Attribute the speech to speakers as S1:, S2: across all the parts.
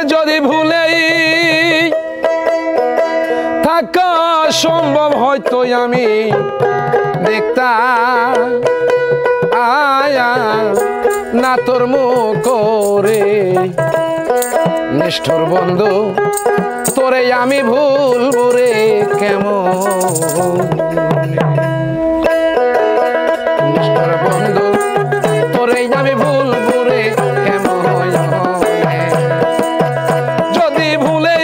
S1: যদি ভুলেই থাকা সম্ভব হয়তো আমি দেখতাম আয়া না তোর মুখ রে নিষ্ঠুর বন্ধু তোরে আমি ভুলবো রে কেমন নিষ্ঠুর বন্ধু তোরে আমি ভুলবো রে কেমন যদি ভুলে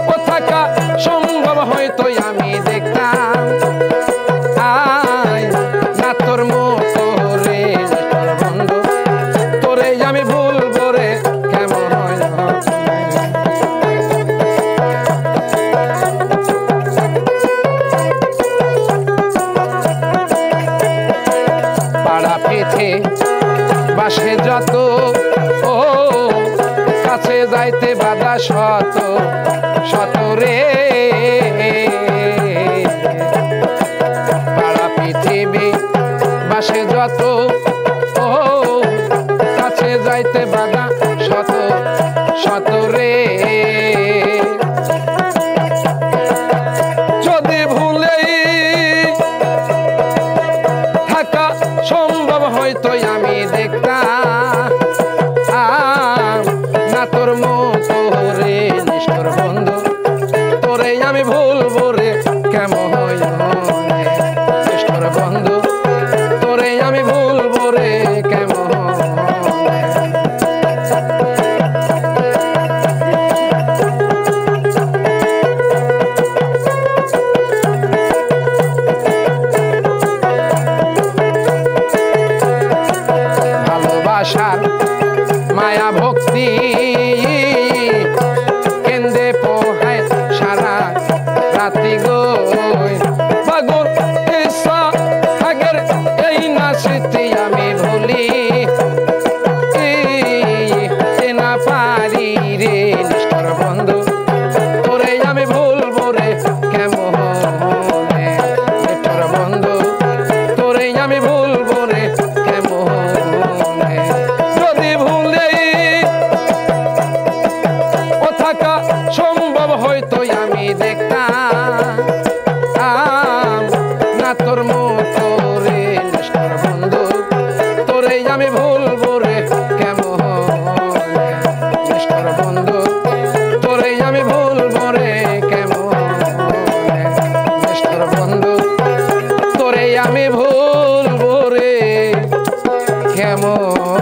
S1: ও থাকা সম্ভব হয়তো আমি দেখতাম আয় না তোর মুখ রে নিষ্ঠুর বন্ধু তোরে আমি ভুলবো রে কেমন পাড়া পেতে বাসে যত ও কাছে যাইতে বাধা শত শত রে পাড়া পৃথিবী বাসে যত ও কাছে যাইতে বাধা শত শত রে যদি ভুলেই থাকা সম্ভব হয়তো আমি দেখতাম না তোর মতো রে নিষ্ঠুর বন্ধু তোরে আমি ভুলবো রে কেমন নিষ্ঠুর বন্ধু তোরে আমি ভুলবো রে কেমন ভালোবাসার মায়া ভক্তি কেন্দ্রে পোহায় সারা রাতি গো পাগল ইচ্ছা আগের এই না স্মৃতি আমি ভুলি না পারি রে নিষ্ঠুর বন্ধু তোরে আমি ভুলবো রে কেমন নিষ্ঠুর বন্ধু তোরে আমি ভুলবো রে কেমন যদি ভুলেই ও থাকা সম্ভব হয়তো আমি দেখতাম না তোর মতো রে নিষ্ঠুর বন্ধু তোরে আমি ভুলবো রে কেমন নিষ্ঠুর বন্ধু তোরে আমি ভুলবো রে কেমন নিষ্ঠুর বন্ধু তোরে আমি ভুলবো রে কেমন